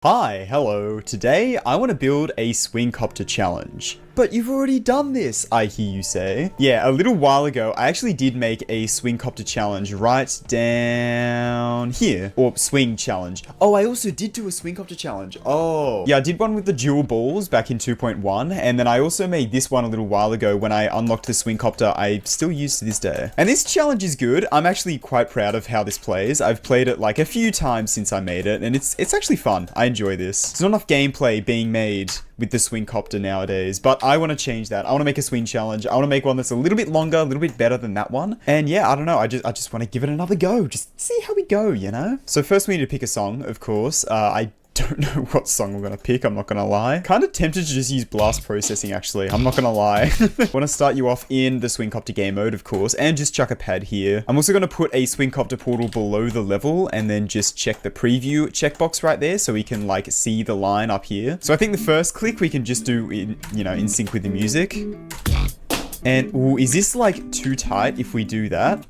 Hi, hello. Today, I want to build a swingcopter challenge. But you've already done this, I hear you say. Yeah, a little while ago, I actually did make a swingcopter challenge right down here. Or swing challenge. Oh, I also did do a swingcopter challenge. Oh. Yeah, I did one with the dual balls back in 2.1. And then I also made this one a little while ago when I unlocked the swingcopter I still use to this day. And this challenge is good. I'm actually quite proud of how this plays. I've played it like a few times since I made it. And it's actually fun. I enjoy this. There's not enough gameplay being made with the swingcopter nowadays, but I want to change that. I want to make a swing challenge. I want to make one that's a little bit longer, a little bit better than that one. And yeah, I don't know. I just want to give it another go. Just see how we go, you know? So first we need to pick a song, of course. I don't know what song I'm gonna pick, I'm not gonna lie. Kind of tempted to just use blast processing, actually. I'm not gonna lie. I want to start you off in the swingcopter game mode, of course, and just chuck a pad here. I'm also gonna put a swingcopter portal below the level and then just check the preview checkbox right there so we can like see the line up here. So I think the first click we can just do in sync with the music. And ooh, is this like too tight if we do that?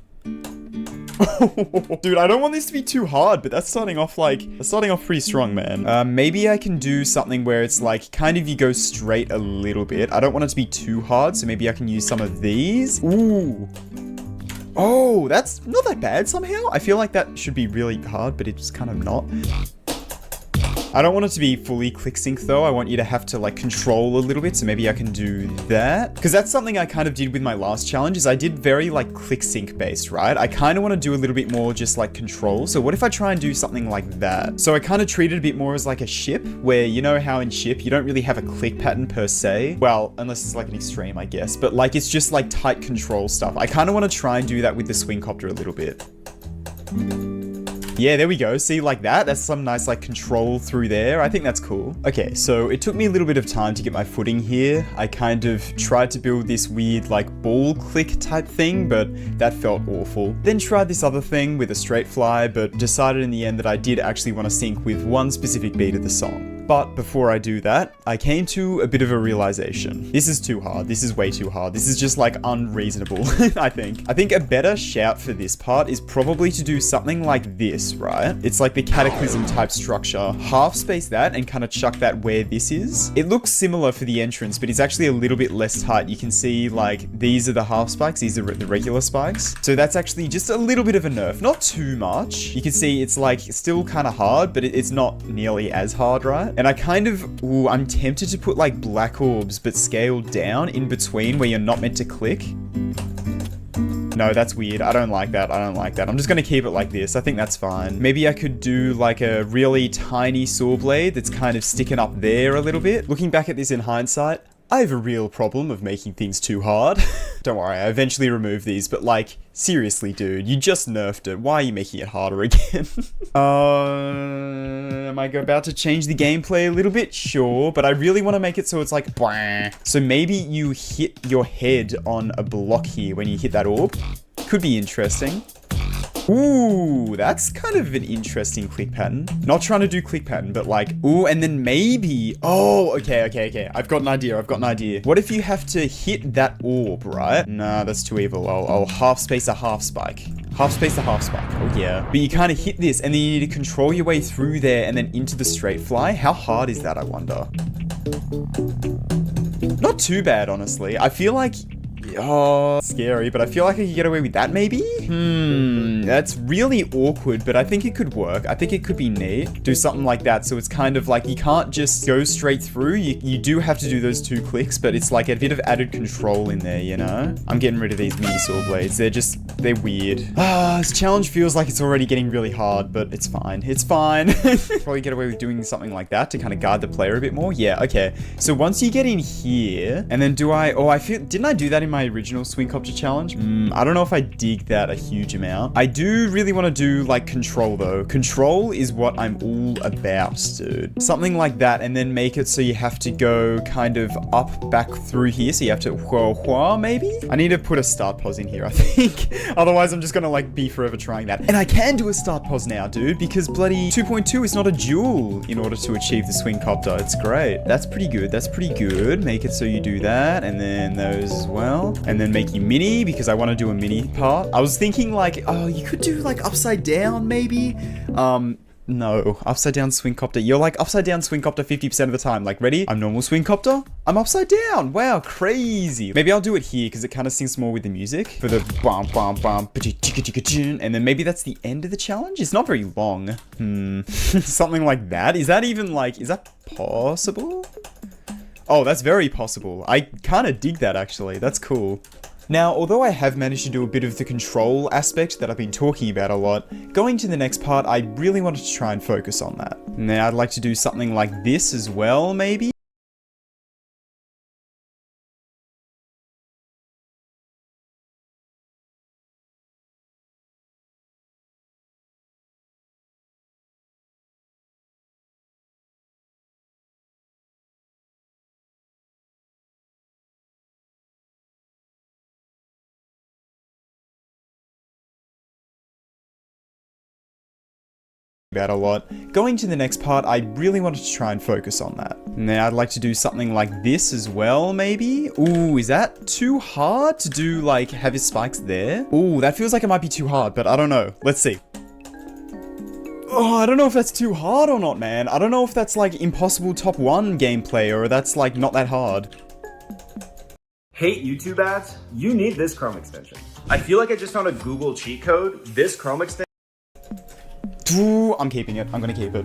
Dude, I don't want this to be too hard, but that's starting off pretty strong, man. Maybe I can do something where it's like, kind of you go straight a little bit. I don't want it to be too hard, so maybe I can use some of these. Ooh. Oh, that's not that bad somehow. I feel like that should be really hard, but it's kind of not. I don't want it to be fully click sync though. I want you to have to like control a little bit, so maybe I can do that. Because that's something I kind of did with my last challenge, is I did very like click sync based, right? I kind of want to do a little bit more just like control. So what if I try and do something like that? So I kind of treat it a bit more as like a ship, where you know how in ship you don't really have a click pattern per se. Well, unless it's like an extreme, I guess. But like it's just like tight control stuff. I kind of want to try and do that with the swingcopter a little bit. Yeah, there we go. See, like that? That's some nice, like, control through there. I think that's cool. Okay, so it took me a little bit of time to get my footing here. I kind of tried to build this weird, like, ball click type thing, but that felt awful. Then tried this other thing with a straight fly, but decided in the end that I did actually want to sync with one specific beat of the song. But before I do that, I came to a bit of a realization. This is too hard. This is way too hard. This is just, like, unreasonable, I think. I think a better shout for this part is probably to do something like this, right? It's like the cataclysm type structure. Half space that and kind of chuck that where this is. It looks similar for the entrance, but it's actually a little bit less tight. You can see like these are the half spikes, these are the regular spikes. So that's actually just a little bit of a nerf, not too much. You can see it's like still kind of hard, but it's not nearly as hard, right? And I kind of, ooh, I'm tempted to put like black orbs, but scaled down in between where you're not meant to click. No, that's weird. I don't like that. I don't like that. I'm just going to keep it like this. I think that's fine. Maybe I could do like a really tiny saw blade that's kind of sticking up there a little bit. Looking back at this in hindsight, I have a real problem of making things too hard. Don't worry, I eventually removed these, but like, seriously, dude, you just nerfed it. Why are you making it harder again? Am I about to change the gameplay a little bit? Sure, but I really want to make it so it's like, blah. So maybe you hit your head on a block here when you hit that orb. Could be interesting. Ooh, that's kind of an interesting click pattern. Not trying to do click pattern, but like, ooh, and then maybe, oh, okay. I've got an idea. What if you have to hit that orb, right? Nah, that's too evil. I'll half space a half spike. Half space a half spike, oh yeah. But you kind of hit this and then you need to control your way through there and then into the straight fly. How hard is that, I wonder? Not too bad, honestly. I feel like, oh, scary, but I feel like I could get away with that maybe? That's really awkward, but I think it could work. I think it could be neat. Do something like that, so it's kind of like you can't just go straight through. You do have to do those 2 clicks, but it's like a bit of added control in there, you know? I'm getting rid of these mini saw blades. They're weird. This challenge feels like it's already getting really hard, but it's fine. It's fine. Probably get away with doing something like that to kind of guard the player a bit more. Yeah, okay. So once you get in here, and then didn't I do that in my original swingcopter challenge? I don't know if I dig that a huge amount. I do really want to do like control though. Control is what I'm all about, dude. Something like that, and then make it so you have to go kind of up back through here. So you have to whoa, maybe? I need to put a start pause in here, I think. Otherwise, I'm just gonna like be forever trying that. And I can do a start pause now, dude, because bloody 2.2 is not a duel in order to achieve the swingcopter. It's great. That's pretty good. That's pretty good. Make it so you do that, and then those as well. And then make you mini, because I want to do a mini part. I was thinking like, oh, you could do like upside down maybe. No, upside down swing copter. You're like upside down swing copter 50% of the time. Like, ready? I'm normal swing copter. I'm upside down. Wow, crazy. Maybe I'll do it here because it kind of syncs more with the music for the bam bam bam, and then maybe that's the end of the challenge. It's not very long. Something like that. Is that even like, is that possible? Oh, that's very possible. I kind of dig that actually. That's cool. Now, although I have managed to do a bit of the control aspect that I've been talking about a lot, going to the next part, I really wanted to try and focus on that. Now, I'd like to do something like this as well, maybe? About a lot. Going to the next part, I really wanted to try and focus on that. Now, I'd like to do something like this as well, maybe? Ooh, is that too hard to do, like, have his spikes there? Ooh, that feels like it might be too hard, but I don't know. Let's see. Oh, I don't know if that's too hard or not, man. I don't know if that's, like, impossible top 1 gameplay, or that's, like, not that hard. Hate YouTube ads? You need this Chrome extension. I feel like I just found a Google cheat code. This Chrome extension. Ooh, I'm keeping it. I'm gonna keep it.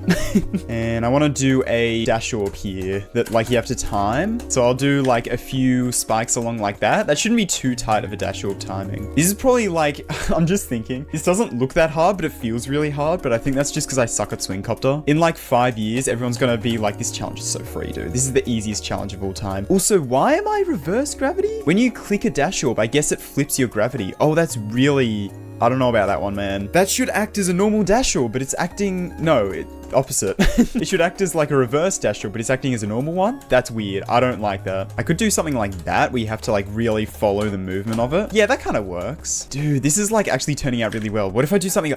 And I want to do a dash orb here that like you have to time. So I'll do like a few spikes along like that. That shouldn't be too tight of a dash orb timing. This is probably like, I'm just thinking, this doesn't look that hard, but it feels really hard. But I think that's just because I suck at swing copter. In like 5 years, everyone's gonna be like, this challenge is so free, dude. This is the easiest challenge of all time. Also, why am I reverse gravity? When you click a dash orb, I guess it flips your gravity. Oh, that's really... I don't know about that one, man. That should act as a normal dash orb, but it's acting... No, opposite. It should act as like a reverse dash orb, but it's acting as a normal one. That's weird. I don't like that. I could do something like that, where you have to like really follow the movement of it. Yeah, that kind of works. Dude, this is like actually turning out really well. What if I do something...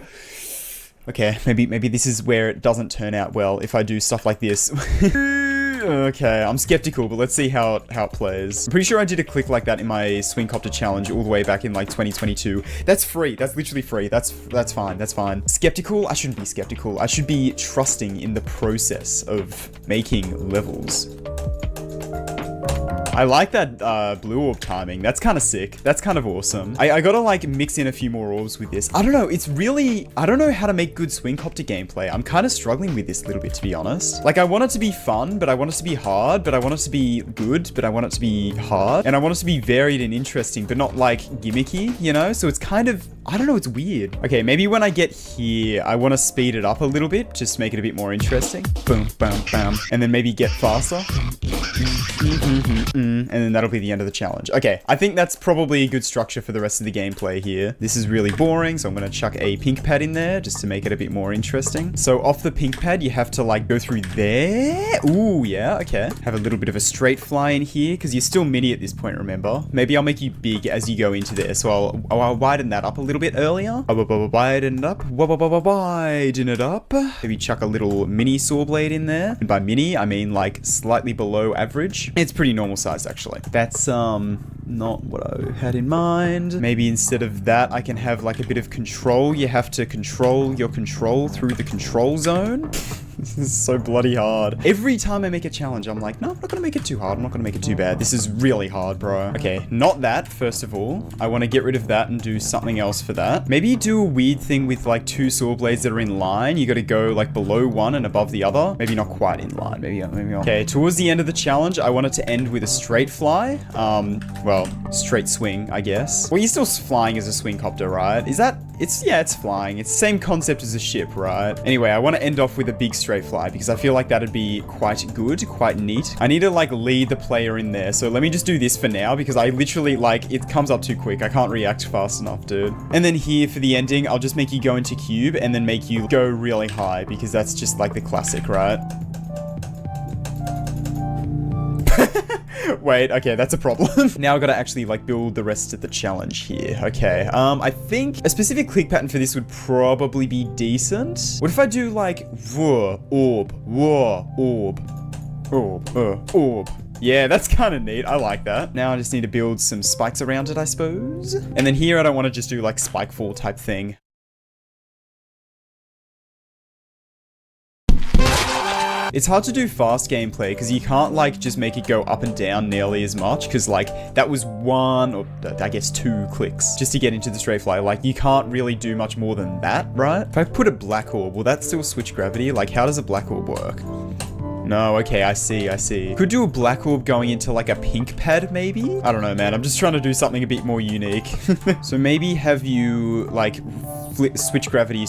Okay, maybe this is where it doesn't turn out well, if I do stuff like this. Okay, I'm skeptical, but let's see how it plays. I'm pretty sure I did a click like that in my swing copter challenge all the way back in like 2022. That's free. That's literally free. That's fine. That's fine. Skeptical? I shouldn't be skeptical. I should be trusting in the process of making levels. I like that blue orb timing. That's kind of sick. That's kind of awesome. I gotta like mix in a few more orbs with this. I don't know. It's really... I don't know how to make good swing copter gameplay. I'm kind of struggling with this a little bit, to be honest. Like, I want it to be fun, but I want it to be hard, but I want it to be good, but I want it to be hard. And I want it to be varied and interesting, but not like gimmicky, you know? So it's kind of... I don't know. It's weird. Okay, maybe when I get here, I want to speed it up a little bit, just make it a bit more interesting. Boom, bam, bam. And then maybe get faster. And then that'll be the end of the challenge. Okay, I think that's probably a good structure for the rest of the gameplay here. This is really boring, so I'm gonna chuck a pink pad in there just to make it a bit more interesting. So off the pink pad, you have to like go through there. Ooh, yeah, okay. Have a little bit of a straight fly in here, because you're still mini at this point, remember? Maybe I'll make you big as you go into there, so I'll widen that up a little bit earlier. Widen it up. Widen it up. Maybe chuck a little mini saw blade in there. And by mini, I mean like slightly below average. It's pretty normal size, actually. That's, not what I had in mind. Maybe instead of that, I can have like a bit of control. You have to control your control through the control zone. This is so bloody hard. Every time I make a challenge, I'm like, no, I'm not gonna make it too hard. I'm not gonna make it too bad. This is really hard, bro. Okay, not that, first of all. I want to get rid of that and do something else for that. Maybe do a weird thing with like 2 saw blades that are in line. You gotta go like below one and above the other. Maybe not quite in line. Maybe not. Okay, towards the end of the challenge, I want it to end with a straight fly. Well, straight swing, I guess. Well, you're still flying as a swing copter, right? Is that... yeah, it's flying. It's the same concept as a ship, right? Anyway, I want to end off with a big straight fly because I feel like that'd be quite good, quite neat. I need to like lead the player in there. So let me just do this for now because I literally like, it comes up too quick. I can't react fast enough, dude. And then here for the ending, I'll just make you go into cube and then make you go really high because that's just like the classic, right? Wait, okay, that's a problem. Now I've got to actually like build the rest of the challenge here. Okay, I think a specific click pattern for this would probably be decent. What if I do like orb. Yeah, that's kind of neat. I like that. Now I just need to build some spikes around it, I suppose. And then here I don't want to just do like spike fall type thing. It's hard to do fast gameplay because you can't like just make it go up and down nearly as much because like that was one or I guess 2 clicks just to get into the straight fly. Like you can't really do much more than that, right? If I put a black orb, will that still switch gravity? Like how does a black orb work? No, okay, I see. Could do a black orb going into like a pink pad, maybe? I don't know, man. I'm just trying to do something a bit more unique. So maybe have you like switch gravity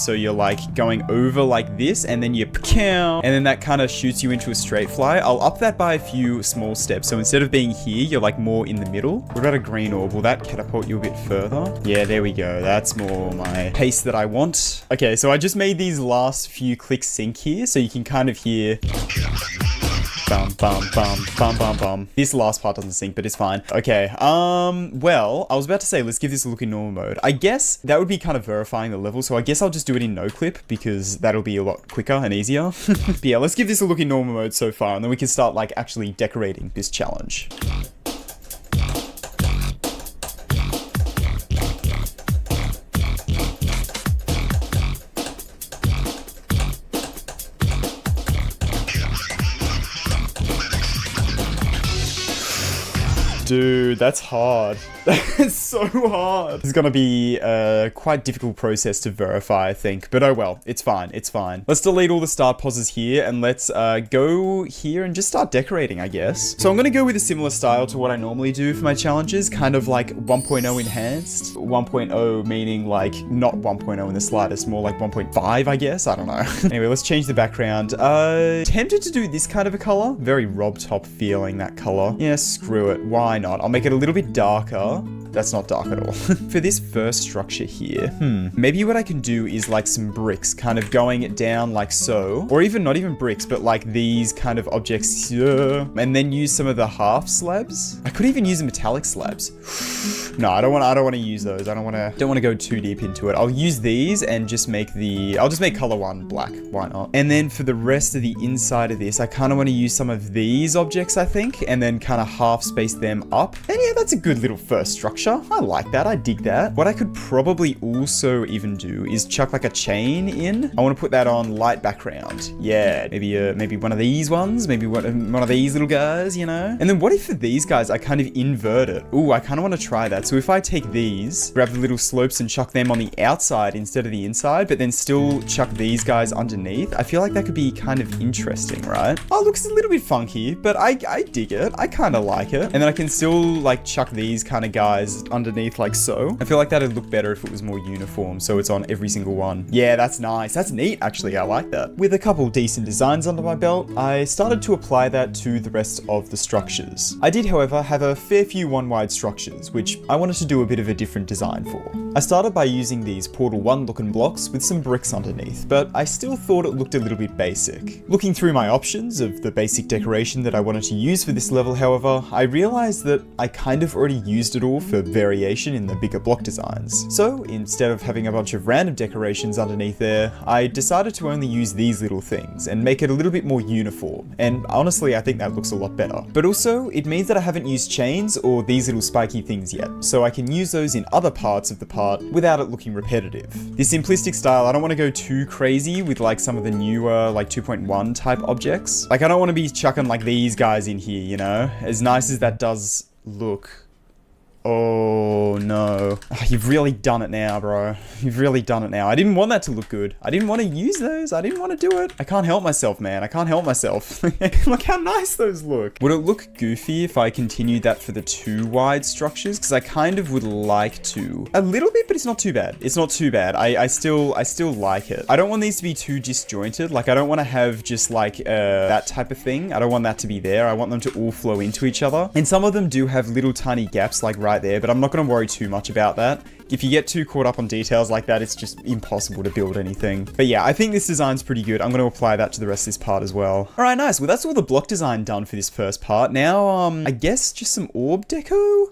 So you're like going over like this, and then you and then that kind of shoots you into a straight fly. I'll up that by a few small steps. So instead of being here, you're like more in the middle. What about a green orb? Will that catapult you a bit further? Yeah, there we go. That's more my pace that I want. Okay, so I just made these last few clicks sync here, so you can kind of hear bum, bum, bum, bum, bum, bum. This last part doesn't sync, but it's fine. Okay, well, I was about to say, let's give this a look in normal mode. I guess that would be kind of verifying the level, so I guess I'll just do it in no clip, because that'll be a lot quicker and easier. But yeah, let's give this a look in normal mode so far, and then we can start, like, actually decorating this challenge. Dude, that's hard. That's so hard. This is gonna be a quite difficult process to verify, I think. But oh well, it's fine, it's fine. Let's delete all the start pauses here, and let's go here and just start decorating, I guess. So I'm gonna go with a similar style to what I normally do for my challenges, kind of like 1.0 enhanced. 1.0 meaning like not 1.0 in the slightest, more like 1.5, I guess. I don't know. Anyway, let's change the background. Tempted to do this kind of a color. Very Rob Top feeling, that color. Yeah, screw it. Why not? I'll make it a little bit darker. That's not dark at all. For this first structure here, maybe what I can do is like some bricks kind of going down like so, or even not even bricks, but like these kind of objects here, and then use some of the half slabs. I could even use the metallic slabs. No, I don't want to use those. Don't want to go too deep into it. I'll use these and just make I'll just make color one black. Why not? And then for the rest of the inside of this, I kind of want to use some of these objects, I think, and then kind of half space them up. And yeah, that's a good little first structure. I like that. I dig that. What I could probably also even do is chuck like a chain in. I want to put that on light background. Yeah, maybe one of these ones, maybe one of these little guys, you know? And then what if for these guys, I kind of invert it? Ooh, I kind of want to try that. So if I take these, grab the little slopes and chuck them on the outside instead of the inside, but then still chuck these guys underneath, I feel like that could be kind of interesting, right? Oh, looks a little bit funky, but I dig it. I kind of like it. And then I can still like chuck these kind of guys underneath like so. I feel like that'd look better if it was more uniform, so it's on every single one. Yeah, that's nice. That's neat, actually. I like that. With a couple decent designs under my belt, I started to apply that to the rest of the structures. I did, however, have a fair few one-wide structures, which I wanted to do a bit of a different design for. I started by using these Portal 1 looking blocks with some bricks underneath, but I still thought it looked a little bit basic. Looking through my options of the basic decoration that I wanted to use for this level, however, I realized that I kind of already used it all for variation in the bigger block designs. So instead of having a bunch of random decorations underneath there, I decided to only use these little things and make it a little bit more uniform. And honestly, I think that looks a lot better. But also, it means that I haven't used chains or these little spiky things yet, so I can use those in other parts of the part without it looking repetitive. This simplistic style, I don't want to go too crazy with like some of the newer like 2.1 type objects. Like I don't want to be chucking like these guys in here, you know? As nice as that does look. Oh no. Oh, you've really done it now, bro. You've really done it now. I didn't want that to look good. I didn't want to use those. I didn't want to do it. I can't help myself, man. I can't help myself. Look how nice those look. Would it look goofy if I continued that for the 2 wide structures? Because I kind of would like to. A little bit, but it's not too bad. It's not too bad. I still like it. I don't want these to be too disjointed. Like I don't want to have just like that type of thing. I don't want that to be there. I want them to all flow into each other. And some of them do have little tiny gaps like right there, but I'm not going to worry too much about that. If you get too caught up on details like that, it's just impossible to build anything. But yeah, I think this design's pretty good. I'm going to apply that to the rest of this part as well. All right, nice. Well, that's all the block design done for this first part. Now, I guess just some orb deco?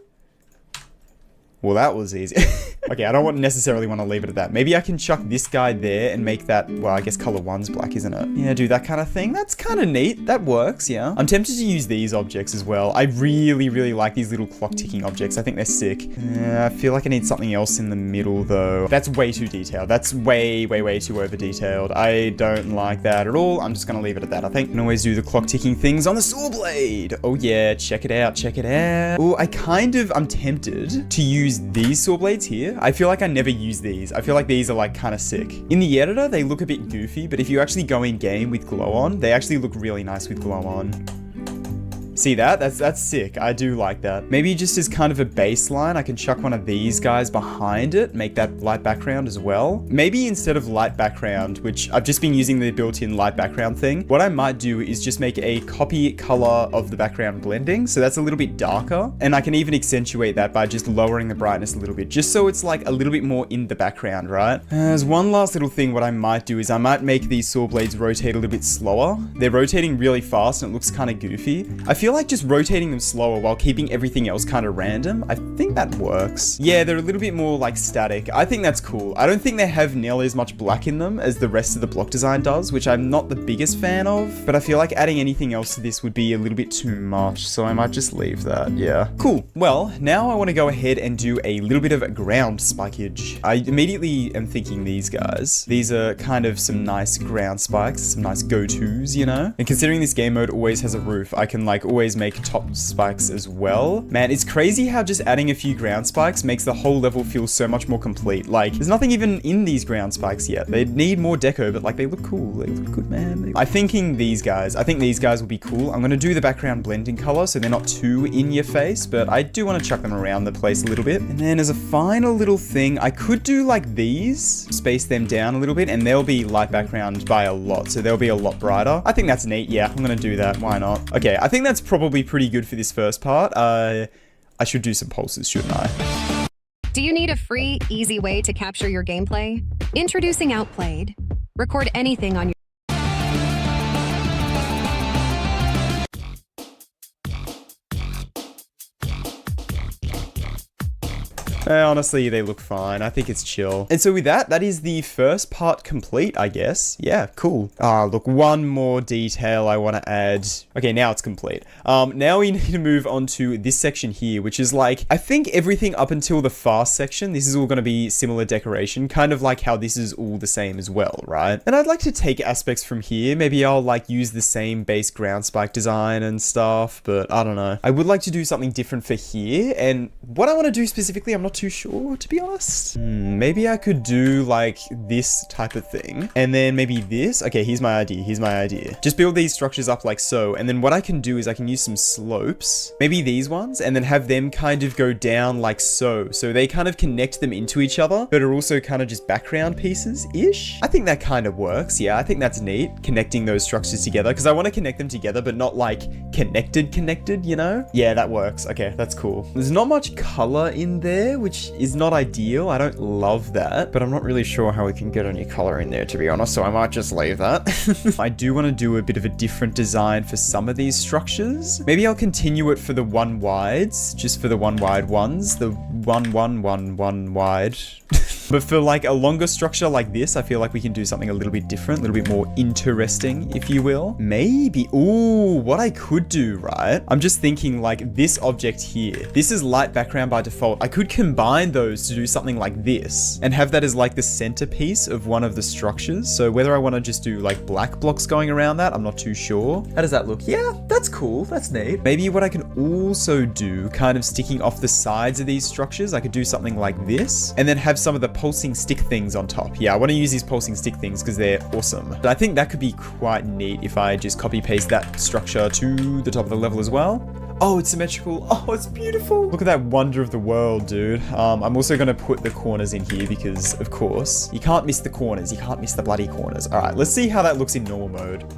Well, that was easy. Okay, I don't necessarily want to leave it at that. Maybe I can chuck this guy there and make that, well, I guess color 1's black, isn't it? Yeah, do that kind of thing. That's kind of neat. That works, yeah. I'm tempted to use these objects as well. I really, really like these little clock ticking objects. I think they're sick. I feel like I need something else in the middle, though. That's way too detailed. That's way, way, way too over detailed. I don't like that at all. I'm just going to leave it at that, I think. I can always do the clock ticking things on the saw blade. Oh, yeah. Check it out. Check it out. Oh, I'm tempted to use these saw blades here. I feel like I never use these. I feel like these are like kind of sick. In the editor, they look a bit goofy, but if you actually go in game with glow on, they actually look really nice with glow on. See that? That's sick. I do like that. Maybe just as kind of a baseline, I can chuck one of these guys behind it, make that light background as well. Maybe instead of light background, which I've just been using the built-in light background thing, what I might do is just make a copy color of the background blending, so that's a little bit darker, and I can even accentuate that by just lowering the brightness a little bit, just so it's like a little bit more in the background, right? There's one last little thing. What I might do is I might make these saw blades rotate a little bit slower. They're rotating really fast and it looks kind of goofy. I feel like just rotating them slower while keeping everything else kind of random, I think that works. Yeah, they're a little bit more like static. I think that's cool. I don't think they have nearly as much black in them as the rest of the block design does, which I'm not the biggest fan of, but I feel like adding anything else to this would be a little bit too much, so I might just leave that, yeah. Cool. Well, now I want to go ahead and do a little bit of ground spikeage. I immediately am thinking these guys. These are kind of some nice ground spikes, some nice go-tos, you know? And considering this game mode always has a roof, I can like always make top spikes as well. Man, it's crazy how just adding a few ground spikes makes the whole level feel so much more complete. Like, there's nothing even in these ground spikes yet. They need more deco, but like they look cool. They look good, man. I think these guys will be cool. I'm gonna do the background blending color so they're not too in your face, but I do want to chuck them around the place a little bit. And then as a final little thing, I could do like these, space them down a little bit, and they'll be light background by a lot, so they'll be a lot brighter. I think that's neat. Yeah, I'm gonna do that. Why not? Okay, I think that's probably pretty good for this first part. I should do some pulses, shouldn't I? Do you need a free, easy way to capture your gameplay? Introducing Outplayed. Record anything on your Honestly, they look fine. I think it's chill. And so with that is the first part complete, I guess. Yeah, cool. Look, one more detail I want to add. Okay, now it's complete. Now we need to move on to this section here, which is like, I think everything up until the fast section, this is all going to be similar decoration, kind of like how this is all the same as well, right? And I'd like to take aspects from here. Maybe I'll like use the same base ground spike design and stuff, but I don't know. I would like to do something different for here, and what I want to do specifically, I'm not too sure, to be honest. Maybe I could do like this type of thing, and then maybe this. Okay, here's my idea. Just build these structures up like so, and then what I can do is I can use some slopes, maybe these ones, and then have them kind of go down like so. So they kind of connect them into each other, but are also kind of just background pieces-ish. I think that kind of works. Yeah, I think that's neat, connecting those structures together, because I want to connect them together, but not like connected, you know? Yeah, that works. Okay, that's cool. There's not much color in there, which is not ideal. I don't love that, but I'm not really sure how we can get any color in there, to be honest, so I might just leave that. I do want to do a bit of a different design for some of these structures. Maybe I'll continue it for the one wides, just for the one wide ones, the one wide. But for like a longer structure like this, I feel like we can do something a little bit different, a little bit more interesting, if you will. Maybe, ooh, what I could do, right? I'm just thinking like this object here. This is light background by default. I could combine those to do something like this and have that as like the centerpiece of one of the structures. So whether I want to just do like black blocks going around that, I'm not too sure. How does that look? Yeah, that's cool. That's neat. Maybe what I can also do, kind of sticking off the sides of these structures, I could do something like this and then have some of the pulsing stick things on top. Yeah, I want to use these pulsing stick things because they're awesome. But I think that could be quite neat if I just copy paste that structure to the top of the level as well. Oh, it's symmetrical. Oh, it's beautiful. Look at that wonder of the world, dude. I'm also going to put the corners in here because, of course, you can't miss the corners. You can't miss the bloody corners. All right, let's see how that looks in normal mode.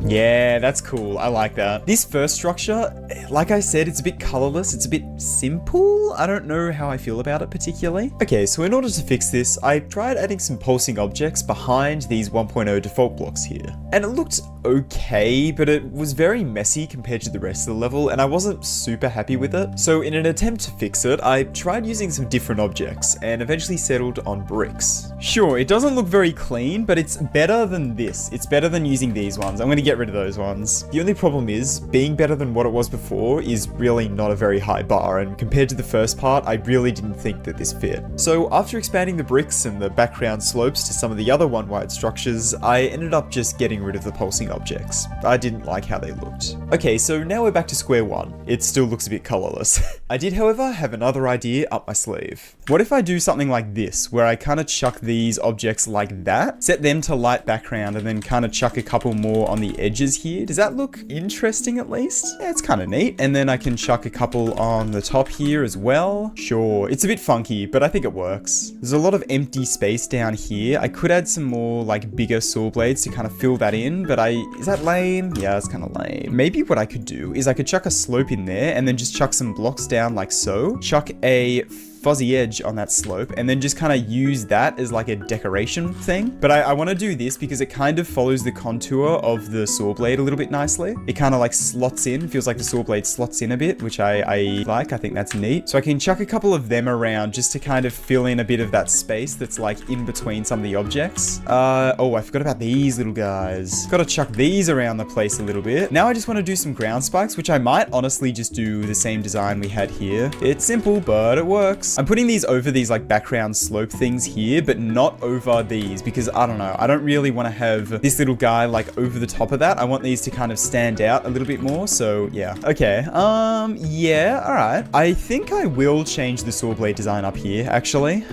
Yeah, that's cool. I like that. This first structure, like I said, it's a bit colorless. It's a bit simple. I don't know how I feel about it particularly. Okay, so in order to fix this, I tried adding some pulsing objects behind these 1.0 default blocks here. And it looked okay, but it was very messy compared to the rest of the level, and I wasn't super happy with it. So in an attempt to fix it, I tried using some different objects and eventually settled on bricks. Sure, it doesn't look very clean, but it's better than this. It's better than using these ones. I'm going to get rid of those ones. The only problem is, being better than what it was before is really not a very high bar, and compared to the first part, I really didn't think that this fit. So after expanding the bricks and the background slopes to some of the other one-wide structures, I ended up just getting rid of the pulsing objects. I didn't like how they looked. Okay, so now we're back to square one. It still looks a bit colorless. I did, however, have another idea up my sleeve. What if I do something like this, where I kind of chuck these objects like that, set them to light background, and then kind of chuck a couple more on the edges here? Does that look interesting at least? Yeah, it's kind of neat. And then I can chuck a couple on the top here as well. Sure, it's a bit funky, but I think it works. There's a lot of empty space down here. I could add some more like bigger saw blades to kind of fill that in, but is that lame? Yeah, it's kind of lame. Maybe what I could do is I could chuck a slope in there and then just chuck some blocks down like so. Chuck a fuzzy edge on that slope and then just kind of use that as like a decoration thing. But I want to do this because it kind of follows the contour of the saw blade a little bit nicely. It kind of like slots in, feels like the saw blade slots in a bit, which I like. I think that's neat. So I can chuck a couple of them around just to kind of fill in a bit of that space that's like in between some of the objects. Oh, I forgot about these little guys. Got to chuck these around the place a little bit. Now I just want to do some ground spikes, which I might honestly just do the same design we had here. It's simple, but it works. I'm putting these over these like background slope things here, but not over these because I don't know. I don't really want to have this little guy like over the top of that. I want these to kind of stand out a little bit more. So yeah. Okay. Yeah. All right. I think I will change the saw blade design up here actually.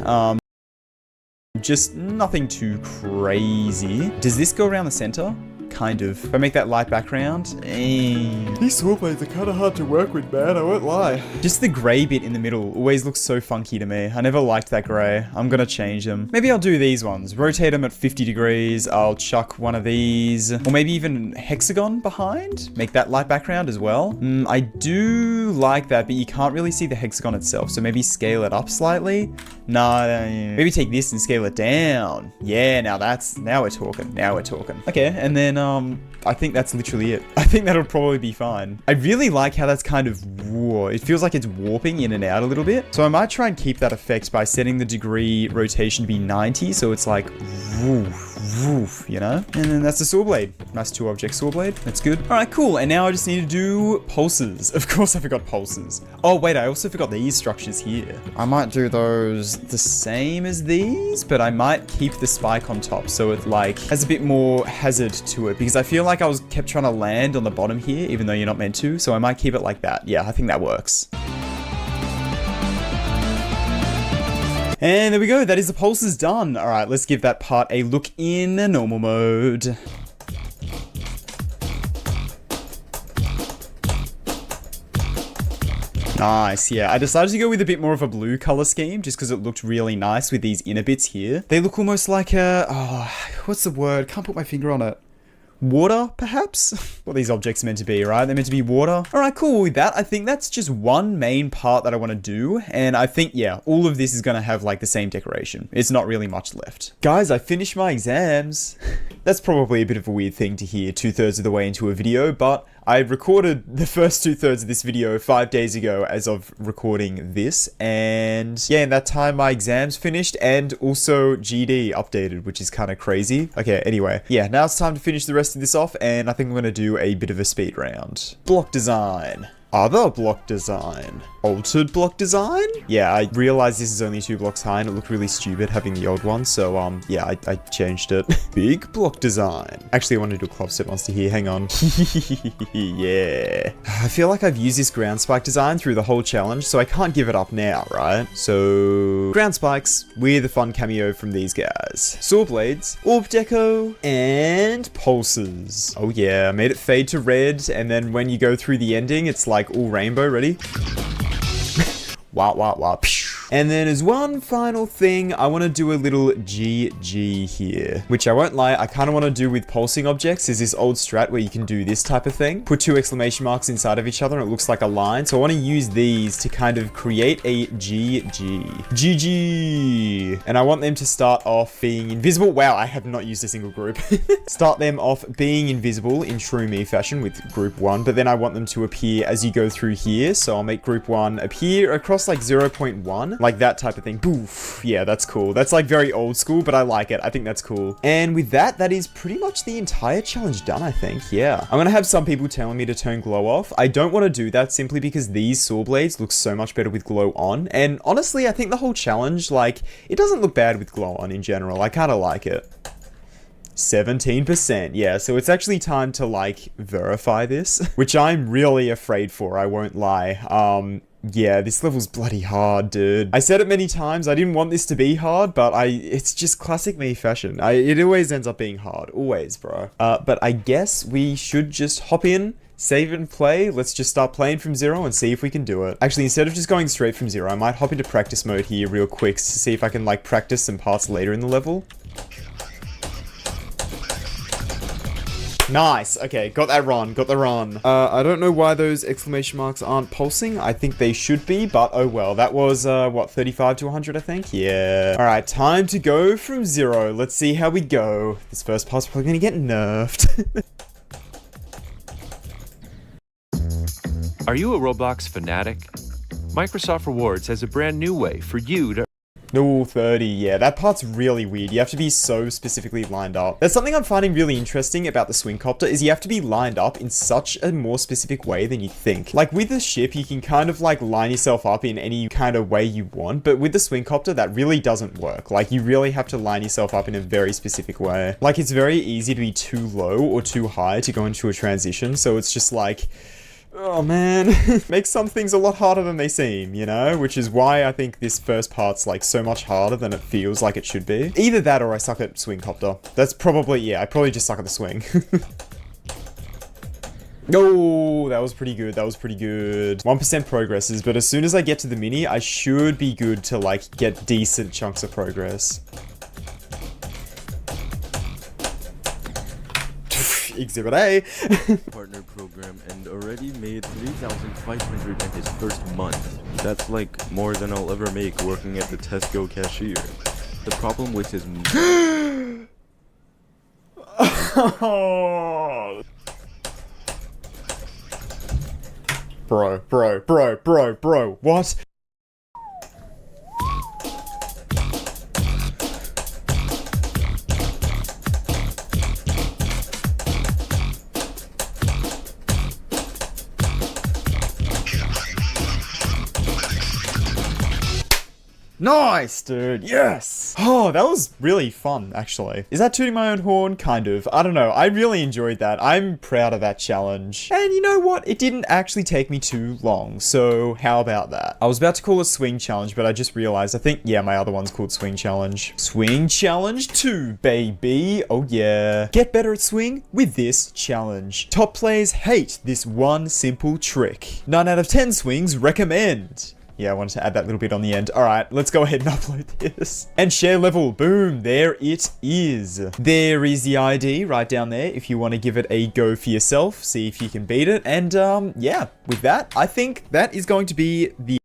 Just nothing too crazy. Does this go around the center? Kind of. If I make that light background, these saw blades are kind of hard to work with, man. I won't lie. Just the gray bit in the middle always looks so funky to me. I never liked that gray. I'm gonna change them. Maybe I'll do these ones. Rotate them at 50 degrees. I'll chuck one of these, or maybe even hexagon behind. Make that light background as well. I do like that, but you can't really see the hexagon itself. So maybe scale it up slightly. Nah, maybe take this and scale it down. Yeah, now we're talking. Now we're talking. Okay, and then I think that's literally it. I think that'll probably be fine. I really like how that's kind of, it feels like it's warping in and out a little bit. So I might try and keep that effect by setting the degree rotation to be 90. So it's like, woof, you know? And then that's the saw blade. Nice two object saw blade. That's good. All right, cool. And now I just need to do pulses. Of course I forgot pulses. Oh wait, I also forgot these structures here. I might do those the same as these, but I might keep the spike on top. So it like has a bit more hazard to it because I feel like I was kept trying to land on the bottom here, even though you're not meant to. So I might keep it like that. Yeah, I think that works. And there we go. That is the pulses done. All right, let's give that part a look in normal mode. Nice, yeah. I decided to go with a bit more of a blue color scheme just because it looked really nice with these inner bits here. They look almost like what's the word? Can't put my finger on it. Water, perhaps? What these objects are meant to be, right? They're meant to be water. All right, cool. With that, I think that's just one main part that I want to do. And I think, yeah, all of this is going to have like the same decoration. It's not really much left. Guys, I finished my exams. That's probably a bit of a weird thing to hear 2/3 of the way into a video, but I recorded the first 2/3 of this video 5 days ago as of recording this. And yeah, in that time, my exams finished and also GD updated, which is kind of crazy. Okay, anyway, yeah, now it's time to finish the rest of this off. And I think I'm going to do a bit of a speed round. Block design. Other block design. Altered block design? Yeah, I realized this is only 2 blocks high and it looked really stupid having the old one. So, yeah, I changed it. Big block design. Actually, I want to do a Clubstep monster here. Hang on. Yeah. I feel like I've used this ground spike design through the whole challenge, so I can't give it up now, right? So, ground spikes with a fun cameo from these guys. Saw blades, orb deco, and pulses. Oh yeah, I made it fade to red, and then when you go through the ending, it's like all rainbow. Ready? Wow, wow, wow. And then as one final thing, I want to do a little GG here, which I won't lie, I kind of want to do with pulsing objects. There's this old strat where you can do this type of thing. Put 2 exclamation marks inside of each other and it looks like a line. So I want to use these to kind of create a GG. GG. And I want them to start off being invisible. Wow, I have not used a single group. Start them off being invisible in true me fashion with group 1, but then I want them to appear as you go through here. So I'll make group 1 appear across like 0.1. Like that type of thing. Boof. Yeah, that's cool. That's like very old school, but I like it. I think that's cool. And with that, that is pretty much the entire challenge done, I think. Yeah. I'm gonna have some people telling me to turn glow off. I don't want to do that simply because these saw blades look so much better with glow on. And honestly, I think the whole challenge, like, it doesn't look bad with glow on in general. I kind of like it. 17%. Yeah, so it's actually time to like verify this, which I'm really afraid for, I won't lie. Yeah, this level's bloody hard, dude. I said it many times, I didn't want this to be hard, but it's just classic me fashion. It always ends up being hard. Always, bro. But I guess we should just hop in, save and play. Let's just start playing from zero and see if we can do it. Actually, instead of just going straight from zero, I might hop into practice mode here real quick to see if I can, like, practice some parts later in the level. Nice. Okay, got that run. Got the run. I don't know why those exclamation marks aren't pulsing. I think they should be, but oh well. That was, what, 35 to 100, I think? Yeah. Alright, time to go from zero. Let's see how we go. This first part's probably gonna get nerfed. Are you a Roblox fanatic? Microsoft Rewards has a brand new way for you to... No, 30, yeah, that part's really weird. You have to be so specifically lined up. That's something I'm finding really interesting about the swing copter, is you have to be lined up in such a more specific way than you think. Like, with the ship, you can kind of, like, line yourself up in any kind of way you want, but with the swing copter, that really doesn't work. Like, you really have to line yourself up in a very specific way. Like, it's very easy to be too low or too high to go into a transition, so it's just like... Oh man, makes some things a lot harder than they seem, you know? Which is why I think this first part's like so much harder than it feels like it should be. Either that or I suck at swing copter. That's probably, yeah, I probably just suck at the swing. Oh, that was pretty good, that was pretty good. 1% progresses, but as soon as I get to the mini, I should be good to like get decent chunks of progress. Exhibit A. Partner program and already made 3,500 in his first month. That's like more than I'll ever make working at the Tesco cashier. The problem with his Bro, what? Nice, dude. Yes. Oh, that was really fun, actually. Is that tooting my own horn? Kind of. I don't know. I really enjoyed that. I'm proud of that challenge. And you know what? It didn't actually take me too long. So how about that? I was about to call it swing challenge, but I just realized, I think, yeah, my other one's called swing challenge. Swing challenge 2, baby. Oh yeah. Get better at swing with this challenge. Top players hate this one simple trick. 9 out of 10 swings recommend. Yeah, I wanted to add that little bit on the end. All right, let's go ahead and upload this. And share level, boom, there it is. There is the ID right down there if you want to give it a go for yourself, see if you can beat it. And yeah, with that, I think that is going to be the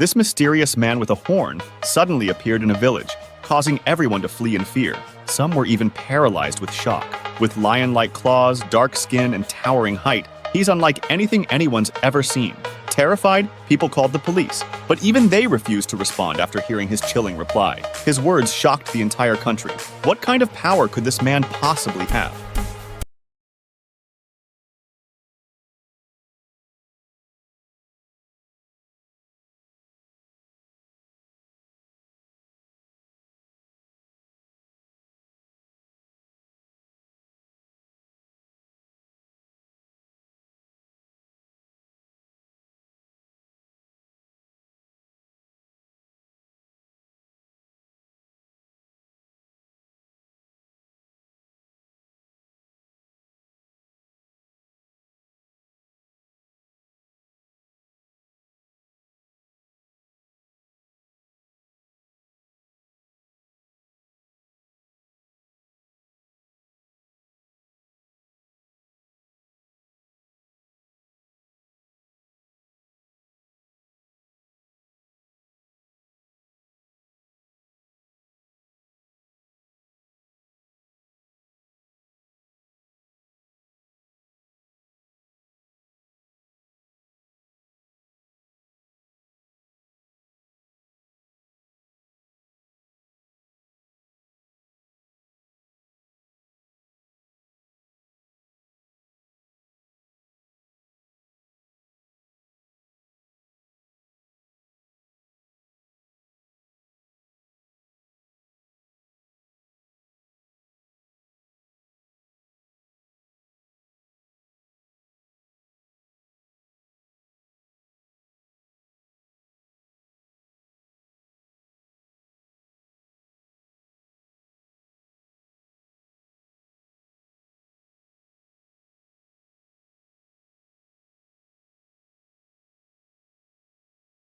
This mysterious man with a horn suddenly appeared in a village, causing everyone to flee in fear. Some were even paralyzed with shock. With lion-like claws, dark skin, and towering height, he's unlike anything anyone's ever seen. Terrified, people called the police, but even they refused to respond after hearing his chilling reply. His words shocked the entire country. What kind of power could this man possibly have?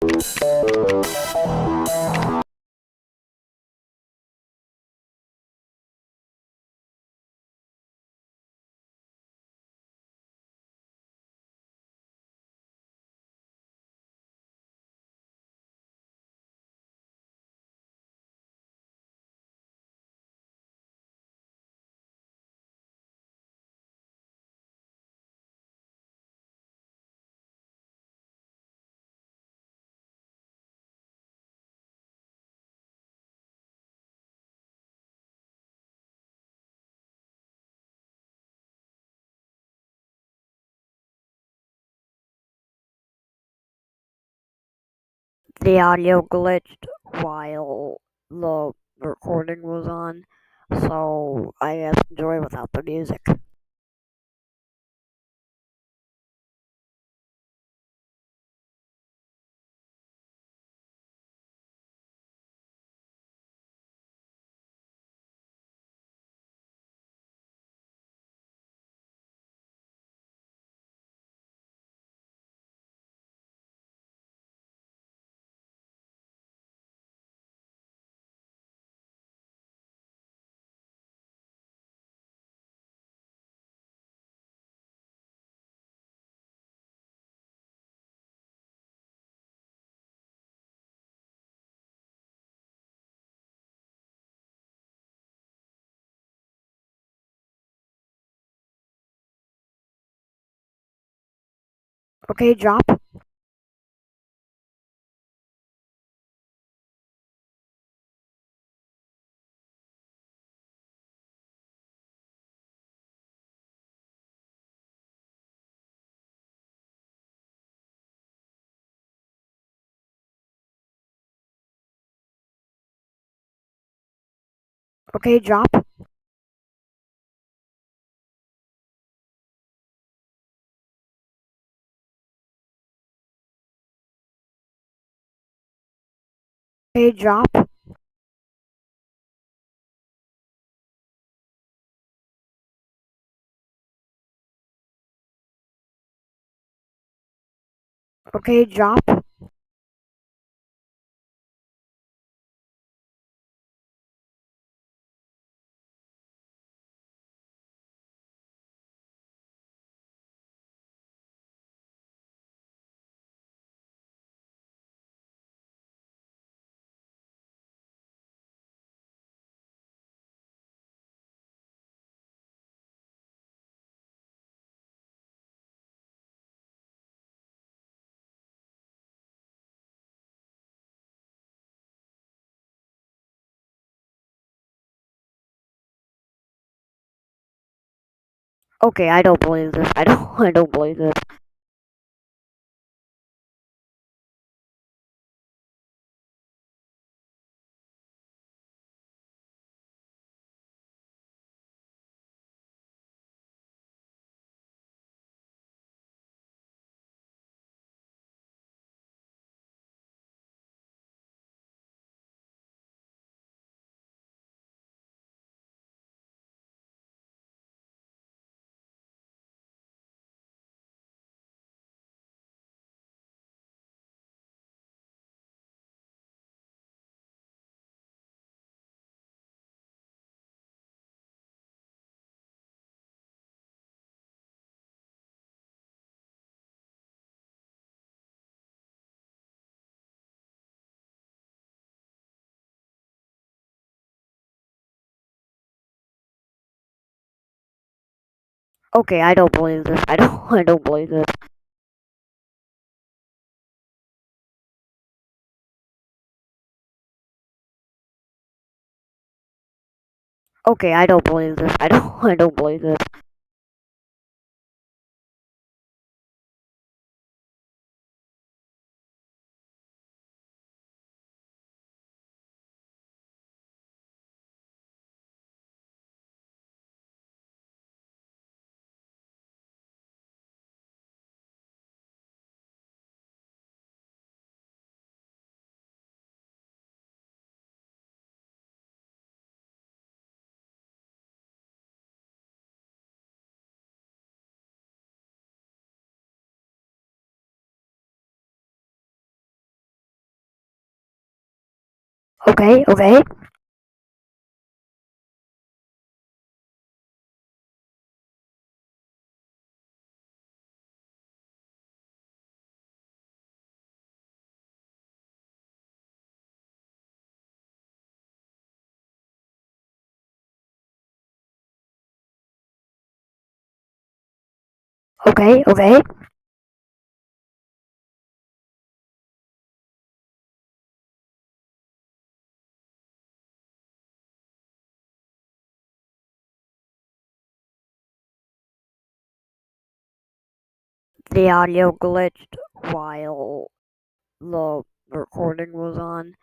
The audio glitched while the recording was on, so I had to enjoy without the music. Okay, drop. Okay, drop. Okay, drop. Okay, drop. Okay, I don't believe this. I don't believe this. Okay, I don't believe this. I don't believe this. Okay, I don't believe this. I don't believe this. Okay, okay. Okay, okay. The audio glitched while the recording was on,